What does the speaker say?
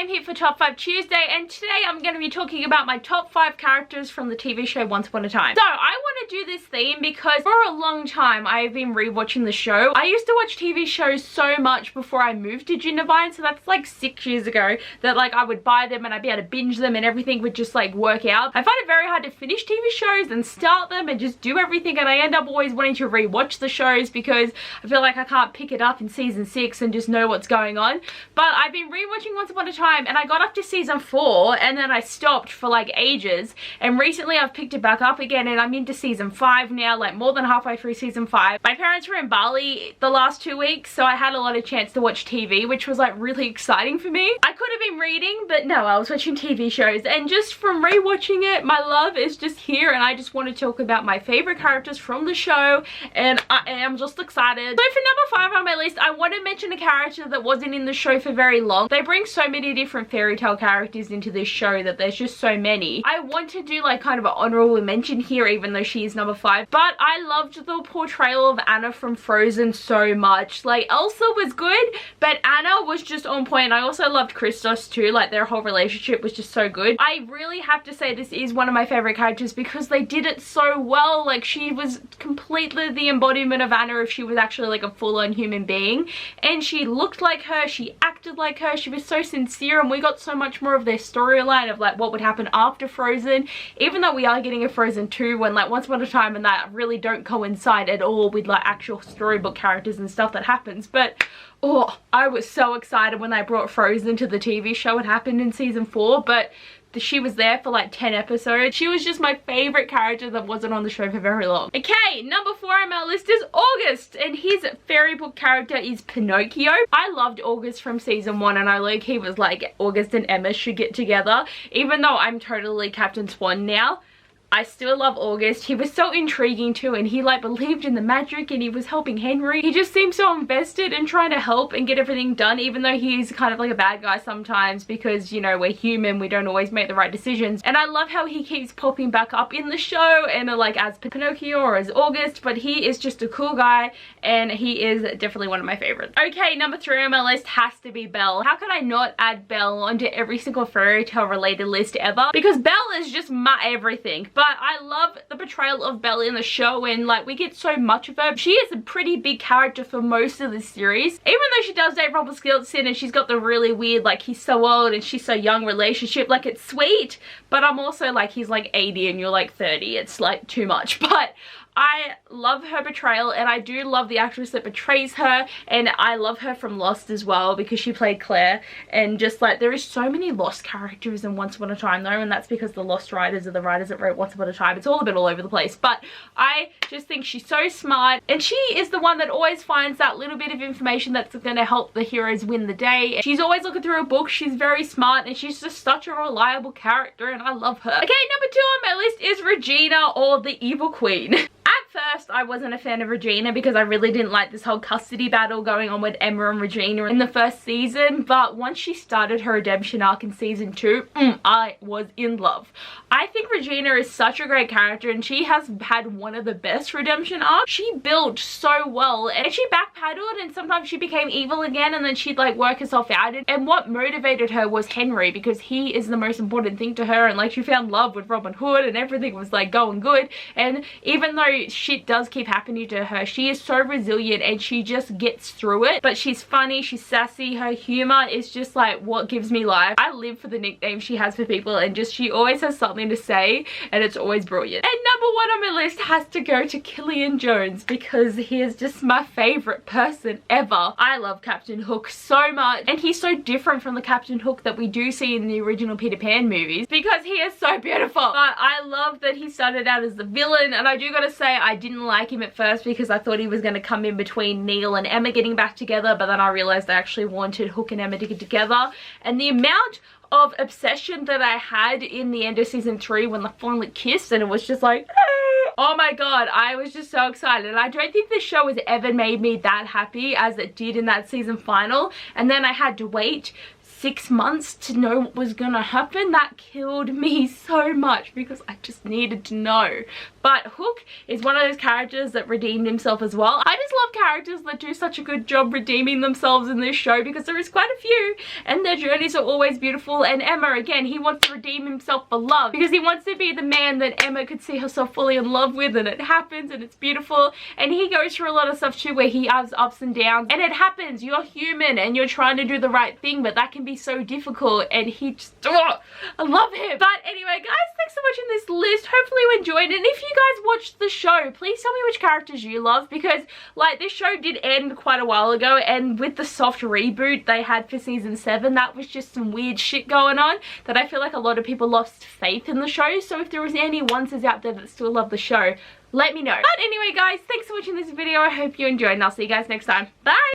Sam here for Top 5 Tuesday, and today I'm going to be talking about my top 5 characters from the TV show Once Upon a Time. So I want to do this theme because for a long time I've been rewatching the show. I used to watch TV shows so much before I moved to Junior, so that's like 6 years ago, that like I would buy them and I'd be able to binge them and everything would just like work out. I find it very hard to finish TV shows and start them and just do everything, and I end up always wanting to rewatch the shows because I feel like I can't pick it up in season 6 and just know what's going on. But I've been rewatching Once Upon a Time and I got up to season 4 and then I stopped for like ages, and recently I've picked it back up again and I'm into season 5 now, like more than halfway through season 5. My parents were in Bali the last 2 weeks, so I had a lot of chance to watch TV, which was like really exciting for me. I could have been reading, but no, I was watching TV shows, and just from rewatching it, my love is just here, and I just want to talk about my favorite characters from the show, and I am just excited. So for number 5 on my list, I want to mention a character that wasn't in the show for very long. They bring so many different fairy tale characters into this show that there's just so many. I want to do like kind of an honorable mention here, even though she is number 5, but I loved the portrayal of Anna from Frozen so much. Like Elsa was good, but Anna was just on point. I also loved Christos too, like their whole relationship was just so good. I really have to say this is one of my favorite characters because they did it so well. Like she was completely the embodiment of Anna if she was actually like a full-on human being, and she looked like her, she acted like her, she was so sincere, and we got so much more of their storyline of like what would happen after Frozen, even though we are getting a Frozen 2 when like Once Upon a Time and that really don't coincide at all with like actual storybook characters and stuff that happens. But oh, I was so excited when they brought Frozen to the TV show. It happened in season 4, but she was there for like 10 episodes. She was just my favorite character that wasn't on the show for very long. Okay, number 4 on my list is August, and his fairy book character is Pinocchio. I loved August from season 1, and I low-key was like, August and Emma should get together. Even though I'm totally Captain Swan now, I still love August. He was so intriguing too, and he like believed in the magic and he was helping Henry. He just seemed so invested in trying to help and get everything done, even though he's kind of like a bad guy sometimes because, you know, we're human, we don't always make the right decisions. And I love how he keeps popping back up in the show and like as Pinocchio or as August, but he is just a cool guy and he is definitely one of my favorites. Okay, number 3 on my list has to be Belle. How could I not add Belle onto every single fairy tale related list ever? Because Belle is just my everything. But I love the portrayal of Belle in the show, and like we get so much of her. She is a pretty big character for most of the series, even though she does date Rumpelstiltskin and she's got the really weird like he's so old and she's so young relationship. Like it's sweet, but I'm also like he's like 80 and you're like 30. It's like too much. But I love her portrayal, and I do love the actress that portrays her, and I love her from Lost as well because she played Claire. And just like there is so many Lost characters in Once Upon a Time though, and that's because the Lost writers are the writers that wrote Once Upon a Time. It's all a bit all over the place, but I just think she's so smart, and she is the one that always finds that little bit of information that's going to help the heroes win the day. She's always looking through a book. She's very smart, and she's just such a reliable character, and I love her. Okay, number 2 on my list is Regina, or the Evil Queen. At first, I wasn't a fan of Regina because I really didn't like this whole custody battle going on with Emma and Regina in the first season, but once she started her redemption arc in season 2, I was in love. I think Regina is such a great character, and she has had one of the best redemption arcs. She built so well, and she backpedaled, and sometimes she became evil again, and then she'd like work herself out. And what motivated her was Henry, because he is the most important thing to her, and like she found love with Robin Hood and everything was like going good. And even though shit does keep happening to her, she is so resilient and she just gets through it. But she's funny, she's sassy, her humor is just like what gives me life. I live for the nicknames she has for people, and just she always has something to say, and it's always brilliant. And number 1 on my list has to go to Killian Jones because he is just my favorite person ever. I love Captain Hook so much, and he's so different from the Captain Hook that we do see in the original Peter Pan movies because he is so beautiful. But I love that he started out as the villain, and I do gotta say I didn't like him at first because I thought he was going to come in between Neil and Emma getting back together, but then I realized I actually wanted Hook and Emma to get together. And the amount of obsession that I had in the end of season 3 when they finally kissed, and it was just like, oh my god, I was just so excited. I don't think this show has ever made me that happy as it did in that season final, and then I had to wait 6 months to know what was gonna happen. That killed me so much because I just needed to know. But Hook is one of those characters that redeemed himself as well. I just love characters that do such a good job redeeming themselves in this show because there is quite a few and their journeys are always beautiful. And Emma, again, he wants to redeem himself for love because he wants to be the man that Emma could see herself fully in love with, and it happens and it's beautiful. And he goes through a lot of stuff too where he has ups and downs, and it happens. You're human and you're trying to do the right thing, but that can be so difficult, and he just, oh, I love him. But anyway, guys, thanks so much in this list. Hopefully you enjoyed it, and if you guys watched the show, please tell me which characters you love, because like this show did end quite a while ago, and with the soft reboot they had for season 7, that was just some weird shit going on that I feel like a lot of people lost faith in the show. So if there was any oneses out there that still love the show, let me know. But anyway, guys, thanks for watching this video. I hope you enjoyed, and I'll see you guys next time. Bye!